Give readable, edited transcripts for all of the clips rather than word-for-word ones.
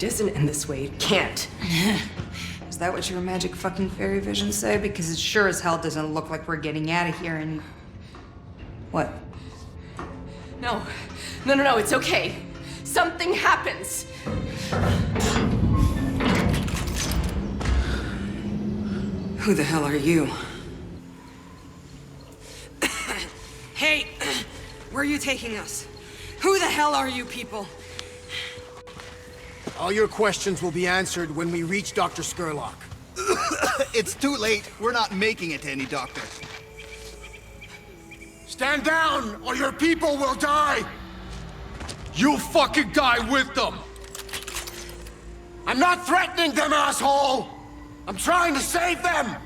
doesn't end this way. It can't. Is that what your magic fucking fairy visions say? Because it sure as hell doesn't look like we're getting out of here in... What? No. No, it's okay. Something happens. Who the hell are you? Hey! Where are you taking us? Who the hell are you people? All your questions will be answered when we reach Dr. Skurlock. It's too late. We're not making it to any doctor. Stand down, or your people will die! You'll fucking die with them! I'm not threatening them, asshole! I'm trying to save them!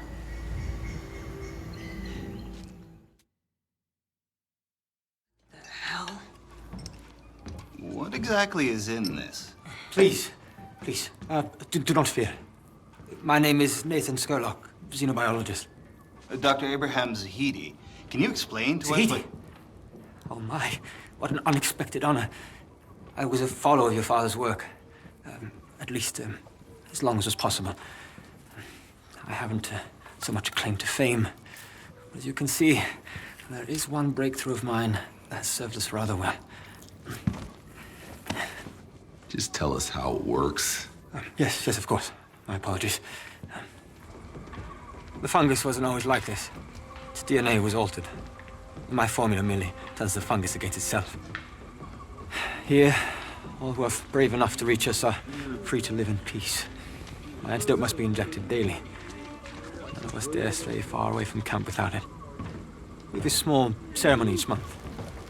The hell? What exactly is in this? Please, do not fear. My name is Nathan Skurlock, xenobiologist. Dr. Abraham Zahidi, can you explain to us Zahidi? what... Oh my, what an unexpected honor. I was a follower of your father's work. At least, as long as was possible. I haven't so much claim to fame. But as you can see, there is one breakthrough of mine that served us rather well. Just tell us how it works. Yes, of course. My apologies. The fungus wasn't always like this. Its DNA was altered. My formula merely turns the fungus against itself. Here, all who are brave enough to reach us are free to live in peace. My antidote must be injected daily. None of us dare stray far away from camp without it. We have a small ceremony each month,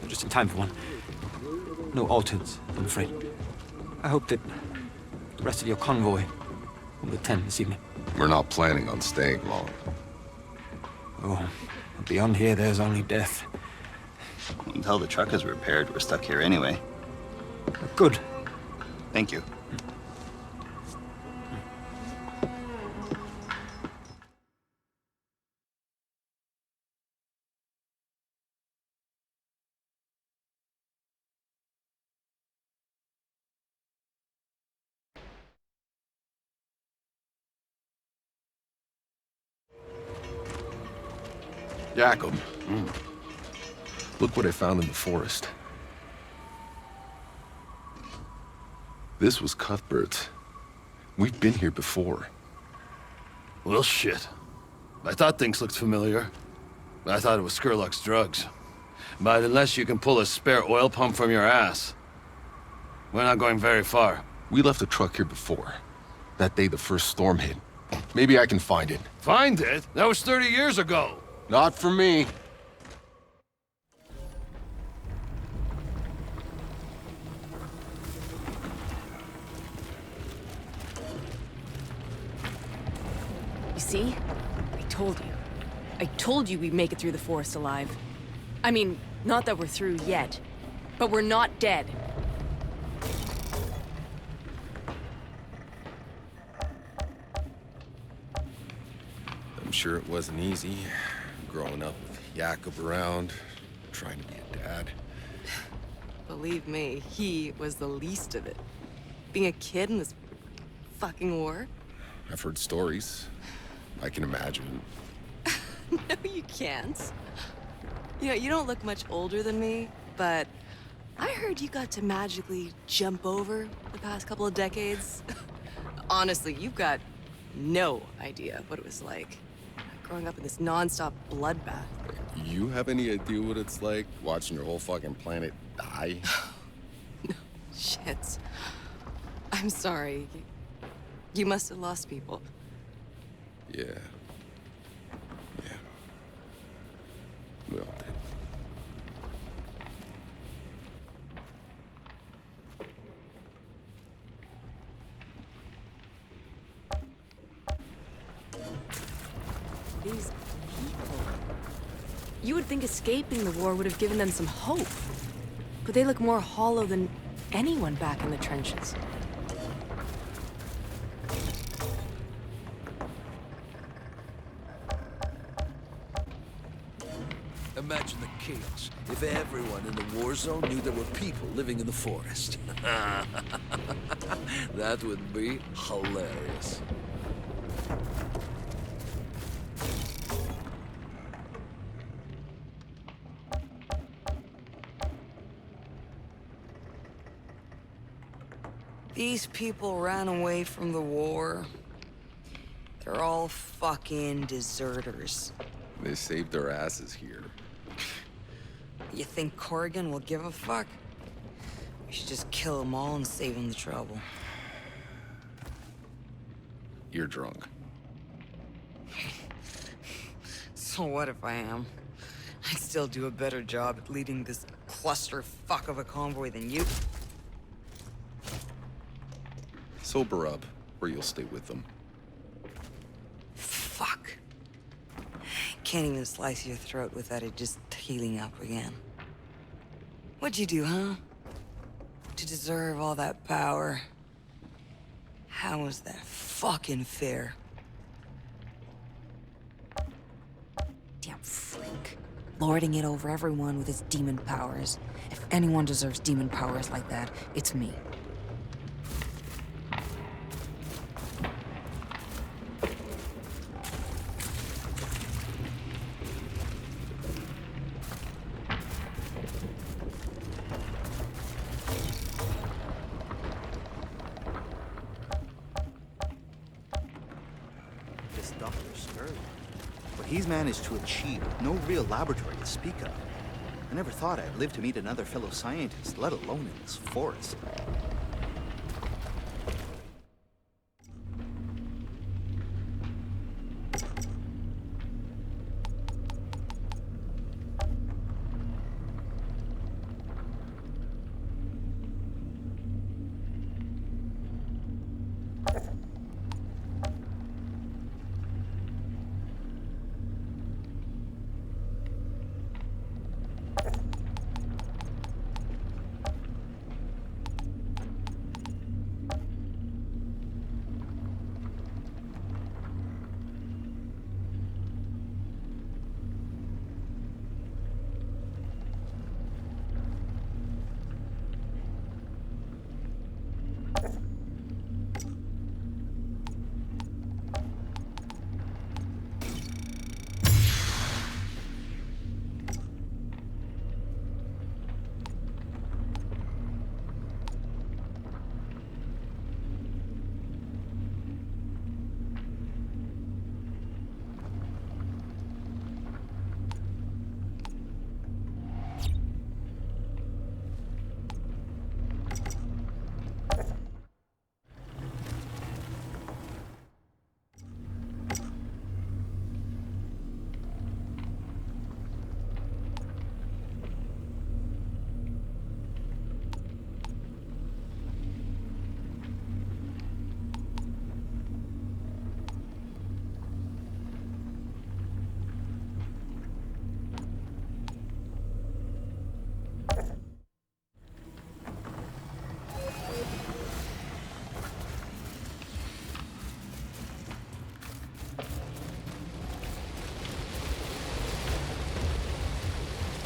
just in time for one. No altars, I'm afraid. I hope that the rest of your convoy will attend this evening. We're not planning on staying long. Oh, beyond here, there's only death. Until the truck is repaired, we're stuck here anyway. Good. Thank you. Jacob. Look what I found in the forest. This was Cuthbert's. We've been here before. Well, shit. I thought things looked familiar. I thought it was Skurlock's drugs. But unless you can pull a spare oil pump from your ass, we're not going very far. We left a truck here before. That day the first storm hit. Maybe I can find it. Find it? That was 30 years ago. Not for me. You see? I told you. I told you we'd make it through the forest alive. I mean, not that we're through yet, but we're not dead. I'm sure it wasn't easy, growing up with Jacob around, trying to be a dad. Believe me, he was the least of it. Being a kid in this fucking war. I've heard stories. I can imagine. No, you can't. You know, you don't look much older than me, but I heard you got to magically jump over the past couple of decades. Honestly, you've got no idea what it was like growing up in this non-stop bloodbath. You have any idea what it's like watching your whole fucking planet die? No, shit. I'm sorry. You must have lost people. Yeah. Yeah. We all did. These people. You would think escaping the war would have given them some hope. But they look more hollow than anyone back in the trenches. Imagine the chaos if everyone in the war zone knew there were people living in the forest. That would be hilarious. These people ran away from the war. They're all fucking deserters. They saved their asses here. You think Corrigan will give a fuck? We should just kill them all and save him the trouble. You're drunk. So what if I am? I'd still do a better job at leading this clusterfuck of a convoy than you. Sober up, or you'll stay with them. Fuck. Can't even slice your throat without it just healing up again. What'd you do, huh? To deserve all that power? How was that fucking fair? Damn freak. Lording it over everyone with his demon powers. If anyone deserves demon powers like that, it's me. This Dr. Sterling. What he's managed to achieve, no real laboratory to speak of. I never thought I'd live to meet another fellow scientist, let alone in this forest.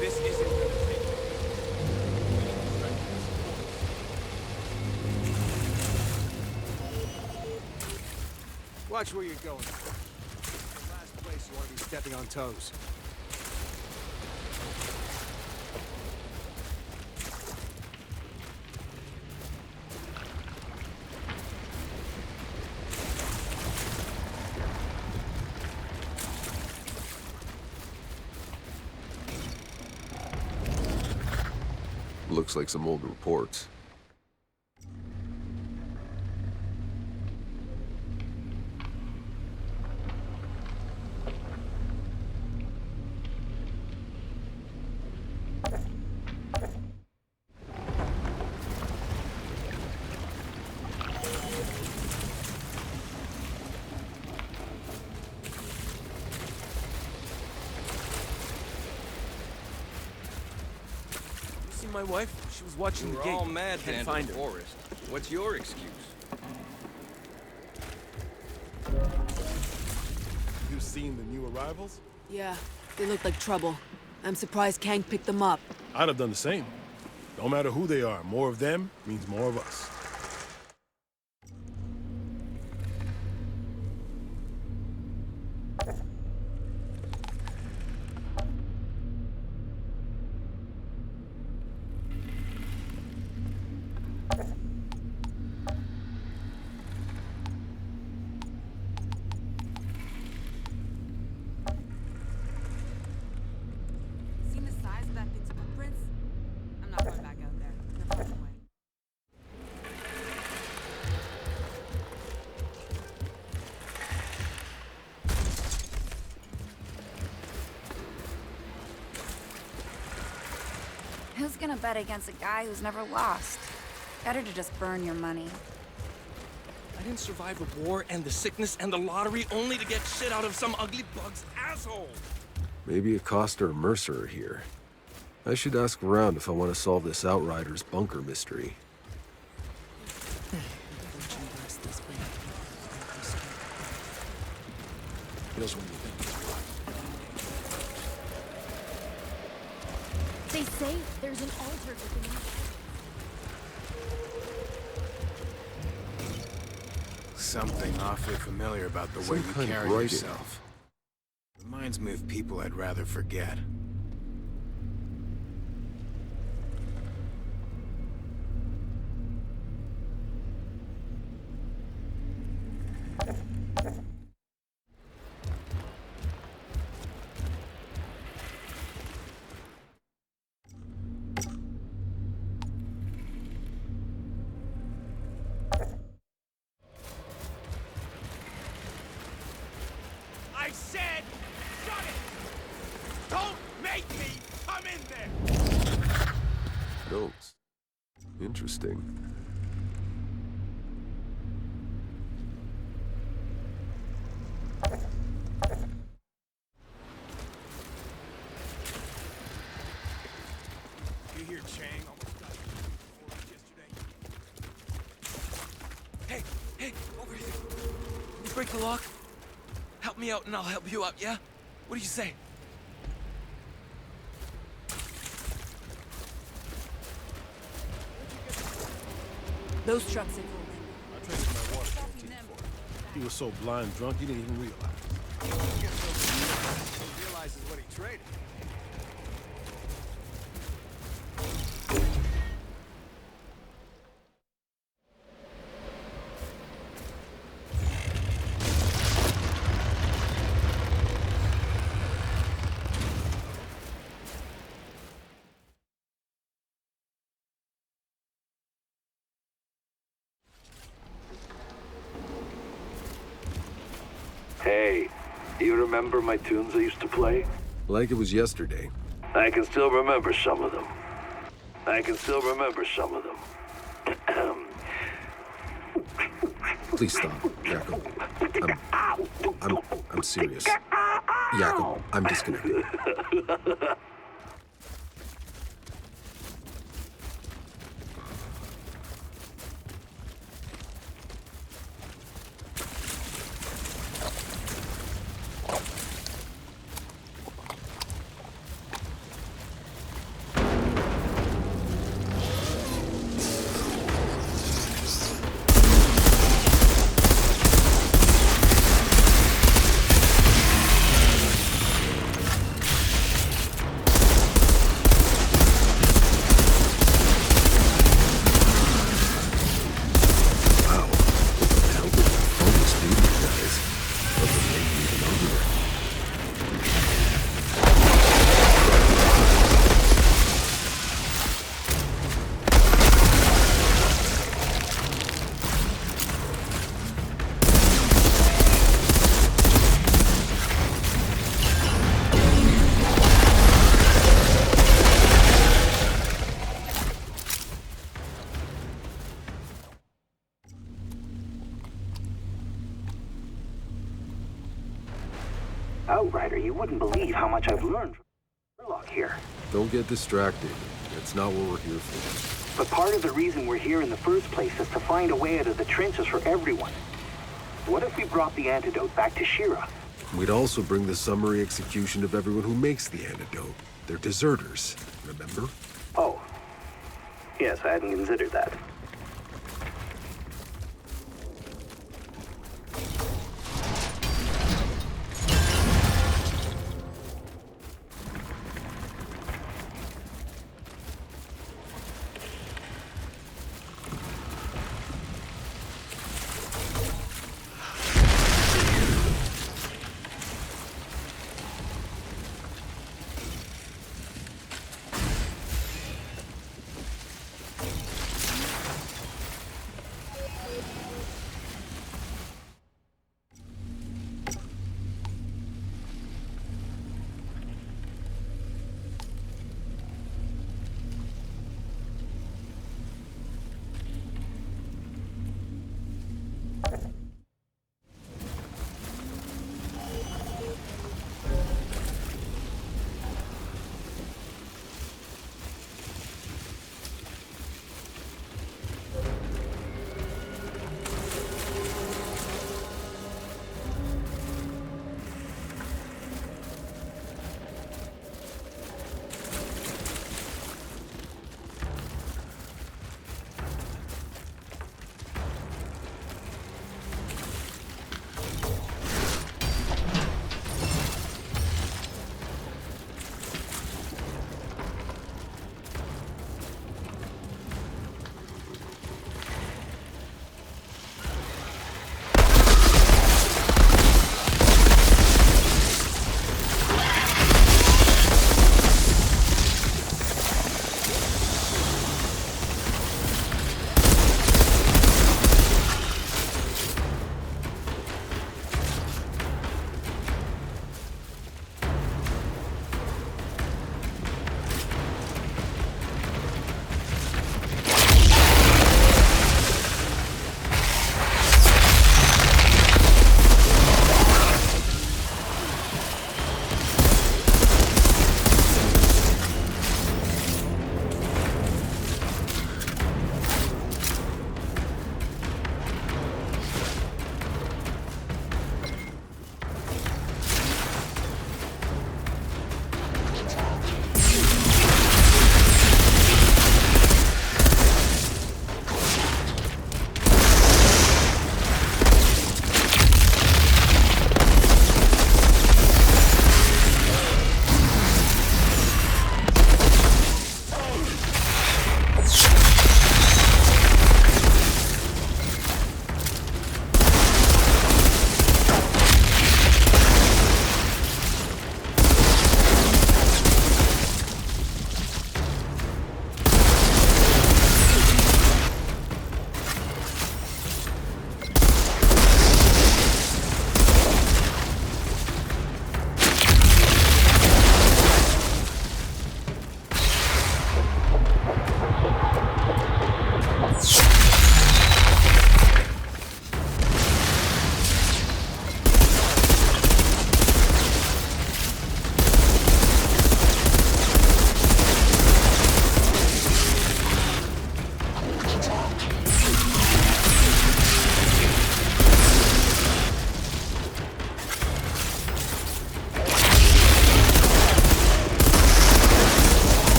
This isn't gonna take Watch where you're going. It's the last place you want to be stepping on toes. Looks like some old reports. my wife? She was watching the We're gate. all mad Can't in find the her. forest. What's your excuse? You seen the new arrivals? Yeah, they look like trouble. I'm surprised Kang picked them up. I'd have done the same. No matter who they are, more of them means more of us. Seen the size of that thing's footprints? I'm not going back out there. No fucking way. Who's gonna bet against a guy who's never lost? Better to just burn your money. I didn't survive the war and the sickness and the lottery only to get shit out of some ugly bug's asshole. Maybe Acosta or Mercer are here. I should ask around if I want to solve this Outriders bunker mystery. Feels when you think. They say there's an altar within you. Something awfully familiar about the way you carry yourself. Reminds me of people I'd rather forget. I said, shut it! Don't make me come in there! Notes. Interesting. You hear Chang almost got before yesterday? Hey, over here. Can you break the lock? Help me out and I'll help you out, yeah? What do you say? Those trucks are cool. I traded my water canteen for him. He was so blind drunk he didn't even realize. He realizes what he traded. Hey, you remember my tunes I used to play? Like it was yesterday. I can still remember some of them. Please stop, Jacob. I'm serious. Jacob, I'm disconnected. Outrider, you wouldn't believe how much I've learned from Sherlock here. Don't get distracted. That's not what we're here for. But part of the reason we're here in the first place is to find a way out of the trenches for everyone. What if we brought the antidote back to Shira? We'd also bring the summary execution of everyone who makes the antidote. They're deserters, remember? Oh. Yes, I hadn't considered that.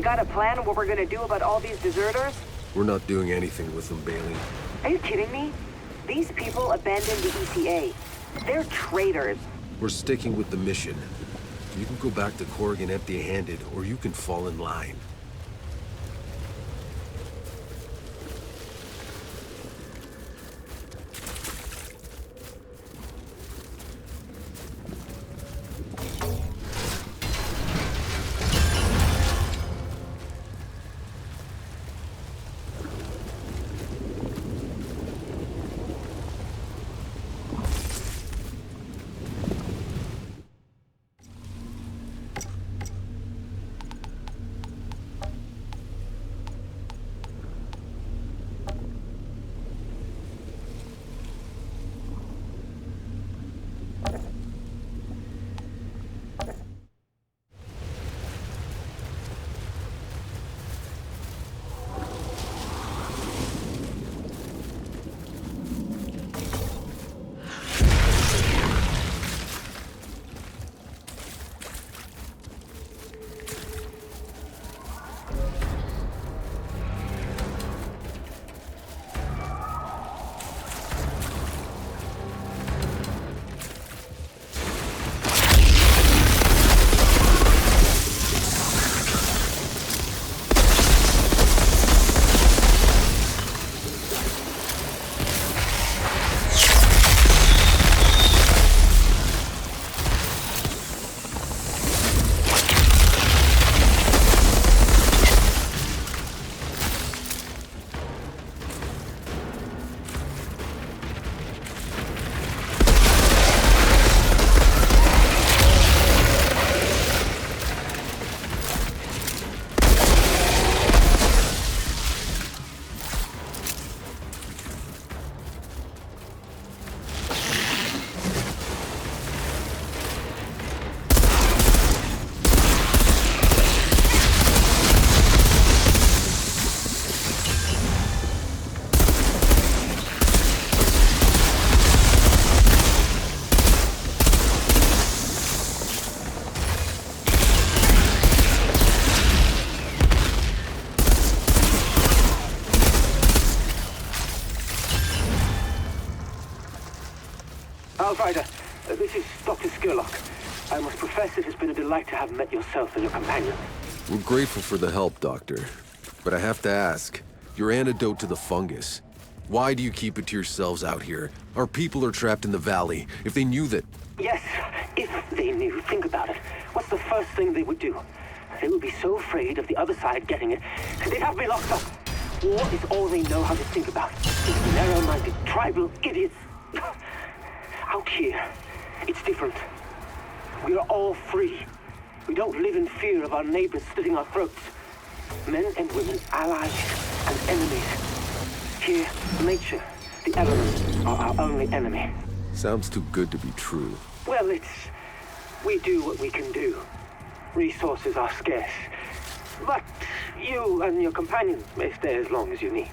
You got a plan on what we're gonna do about all these deserters? We're not doing anything with them, Bailey. Are you kidding me? These people abandoned the ECA. They're traitors. We're sticking with the mission. You can go back to Corrigan empty-handed, or you can fall in line. Outrider, this is Dr. Skurlock. I must profess it has been a delight to have met yourself and your companion. We're grateful for the help, Doctor. But I have to ask, your antidote to the fungus, why do you keep it to yourselves out here? Our people are trapped in the valley. If they knew that... Yes, if they knew. Think about it. What's the first thing they would do? They would be so afraid of the other side getting it, they'd have me locked up. War is all they know how to think about. These narrow-minded, tribal idiots. Out here, it's different. We are all free. We don't live in fear of our neighbors slitting our throats. Men and women, allies and enemies. Here, nature, the elements, are our only enemy. Sounds too good to be true. Well, we do what we can do. Resources are scarce. But you and your companion may stay as long as you need.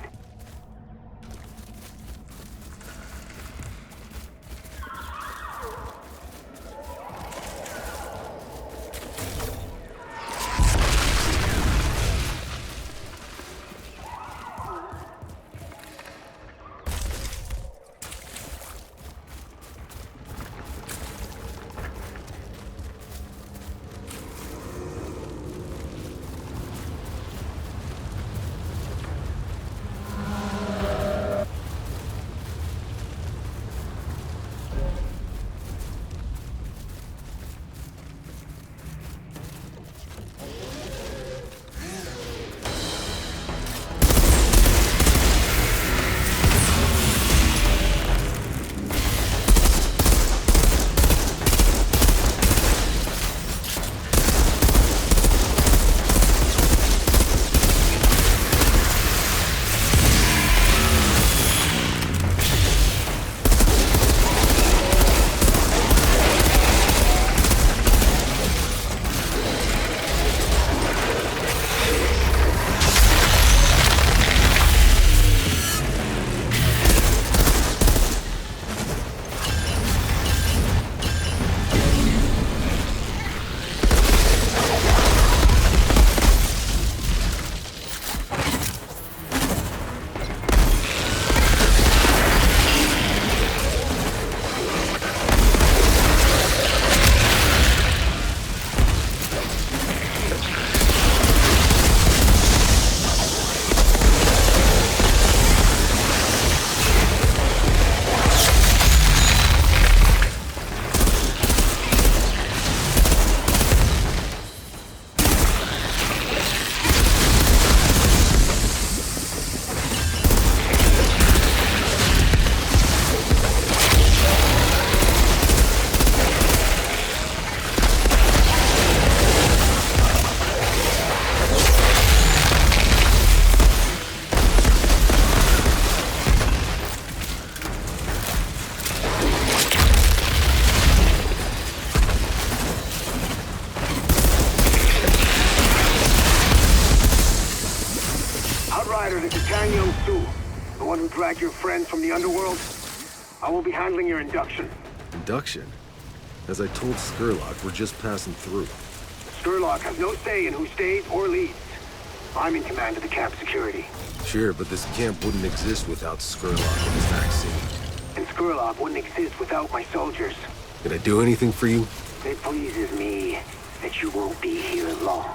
Stu, the one who dragged your friends from the underworld. I will be handling your induction. Induction? As I told Skurlock, we're just passing through. Skurlock has no say in who stays or leaves. I'm in command of the camp security. Sure, but this camp wouldn't exist without Skurlock and his vaccine. And Skurlock wouldn't exist without my soldiers. Did I do anything for you? It pleases me that you won't be here long.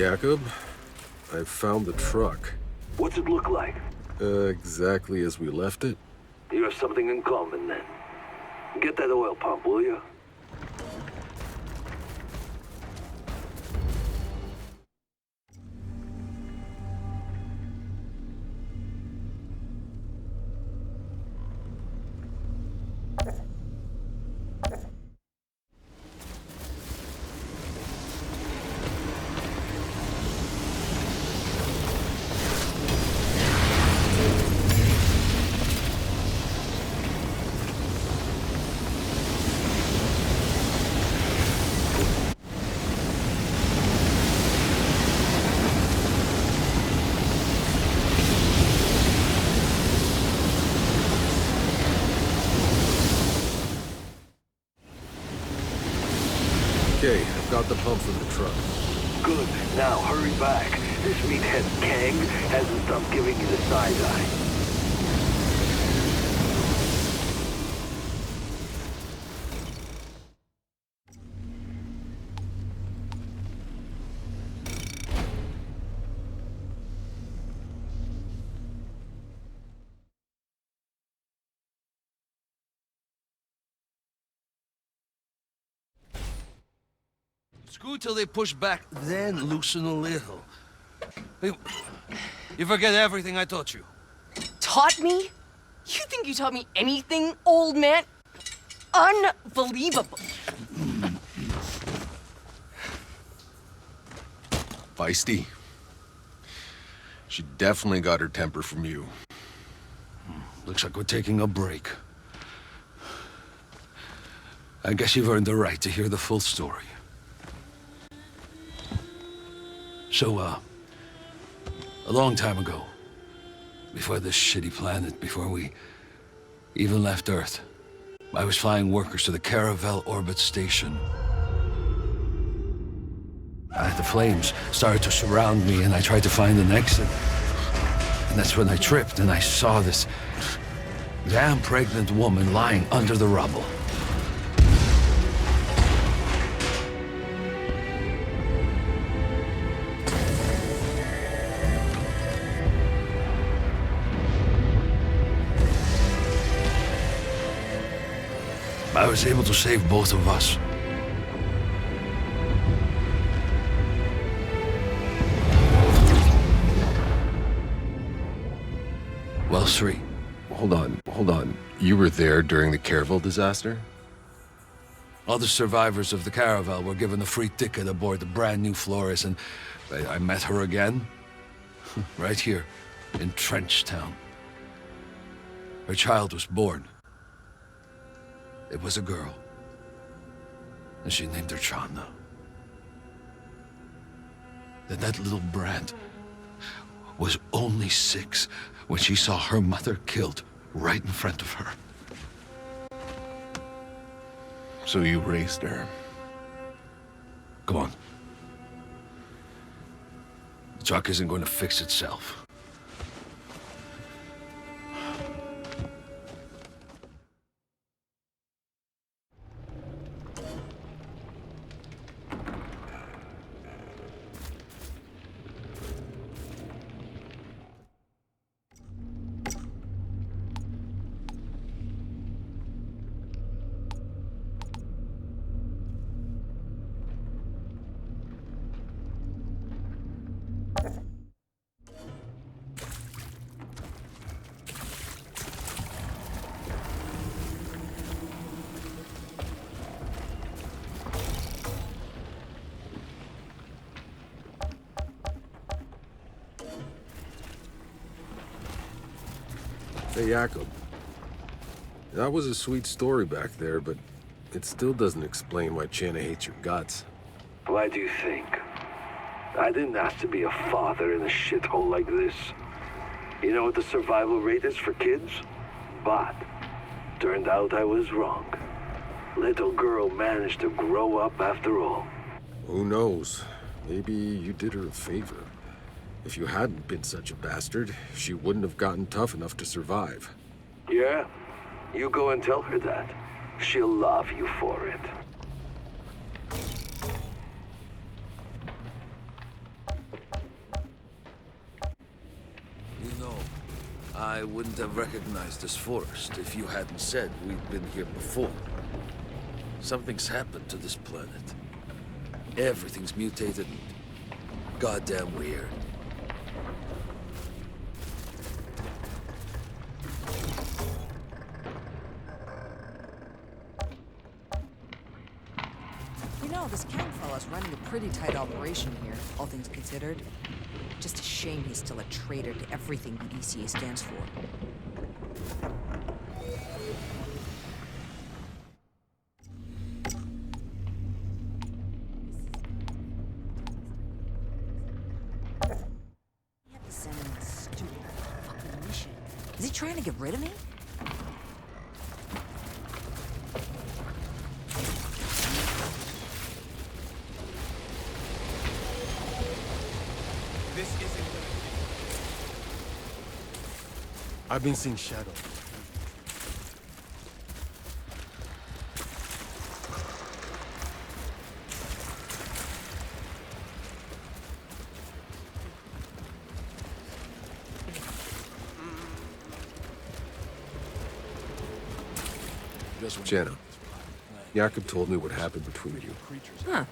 Jacob, I found the truck. What's it look like? Exactly as we left it. You have something in common, then. Get that oil pump, will you? Okay, I've got the pump for the truck. Good. Now, hurry back. This meathead Kang hasn't stopped giving you the side eye. Screw till they push back, then loosen a little. Hey, you forget everything I taught you. Taught me? You think you taught me anything, old man? Unbelievable. Feisty. She definitely got her temper from you. Looks like we're taking a break. I guess you've earned the right to hear the full story. So, a long time ago, before this shitty planet, before we even left Earth, I was flying workers to the Caravel orbit station. The flames started to surround me, and I tried to find an exit. And that's when I tripped, and I saw this damn pregnant woman lying under the rubble. I was able to save both of us. Well, three. Hold on. You were there during the Caravel disaster? Other survivors of the Caravel were given a free ticket aboard the brand new Flores, and I met her again. Right here, in Trenchtown. Her child was born. It was a girl. And she named her Chana. That little brat was only 6 when she saw her mother killed right in front of her. So you raised her. Come on. The truck isn't going to fix itself. Hey, Jacob. That was a sweet story back there, but it still doesn't explain why Chana hates your guts. Why do you think? I didn't ask to be a father in a shithole like this. You know what the survival rate is for kids? But turned out I was wrong. Little girl managed to grow up after all. Who knows? Maybe you did her a favor. If you hadn't been such a bastard, she wouldn't have gotten tough enough to survive. Yeah? You go and tell her that. She'll love you for it. I wouldn't have recognized this forest if you hadn't said we'd been here before. Something's happened to this planet. Everything's mutated and goddamn weird. You know, this Kang fella's running a pretty tight operation here, all things considered. Just a shame he's still a traitor to everything the ECA stands for. He had to send him a stupid fucking mission. Is he trying to get rid of me? This isn't gonna be. I've been seeing shadows. Jenna, Jakob told me what happened between you. Huh.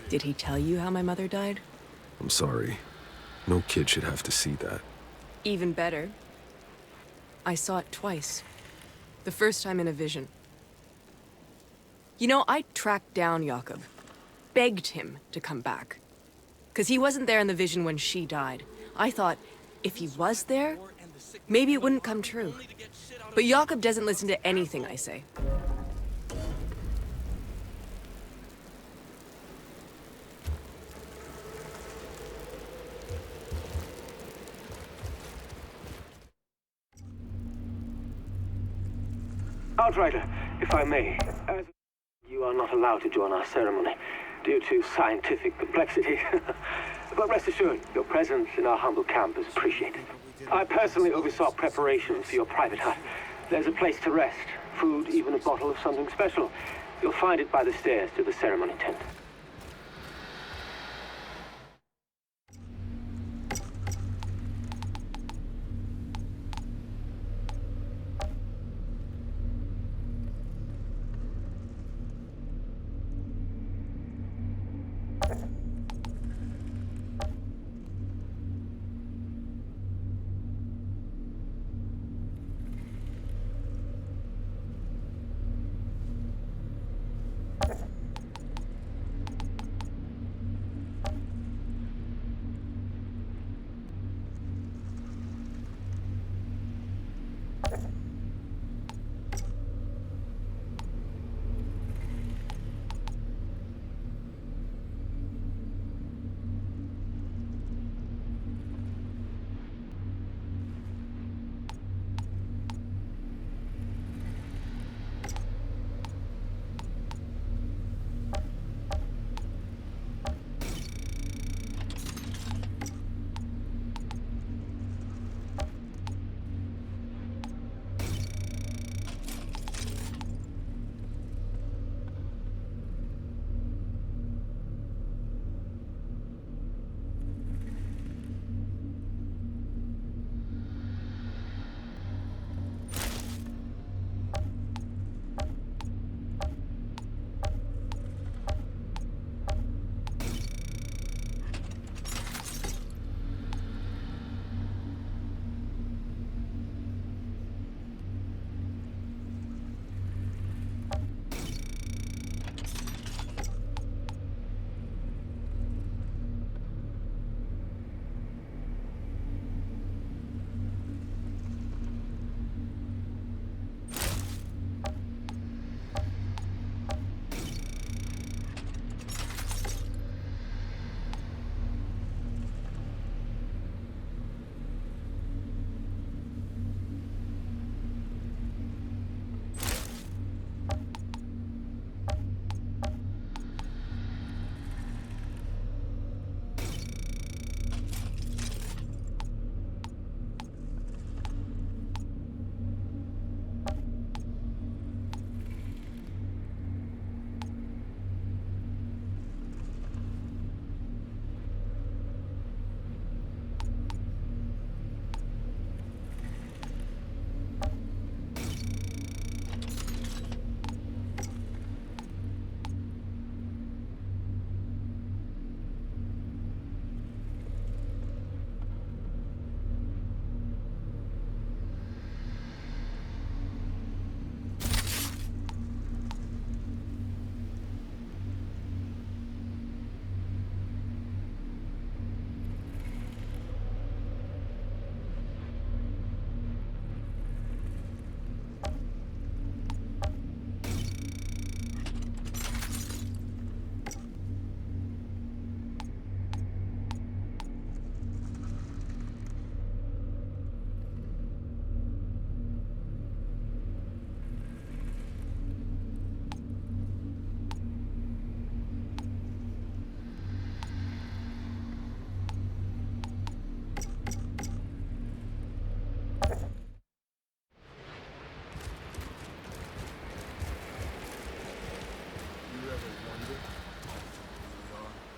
Did he tell you how my mother died? I'm sorry. No kid should have to see that. Even better. I saw it twice. The first time in a vision. You know, I tracked down Jakob. Begged him to come back. 'Cause he wasn't there in the vision when she died. I thought, if he was there, maybe it wouldn't come true. But Jakob doesn't listen to anything I say. Outrider, if I may, as you are not allowed to join our ceremony due to scientific complexity. But rest assured, your presence in our humble camp is appreciated. I personally oversaw preparations for your private hut. There's a place to rest, food, even a bottle of something special. You'll find it by the stairs to the ceremony tent.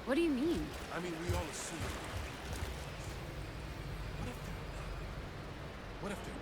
What do you mean? I mean, we all assume. What if they're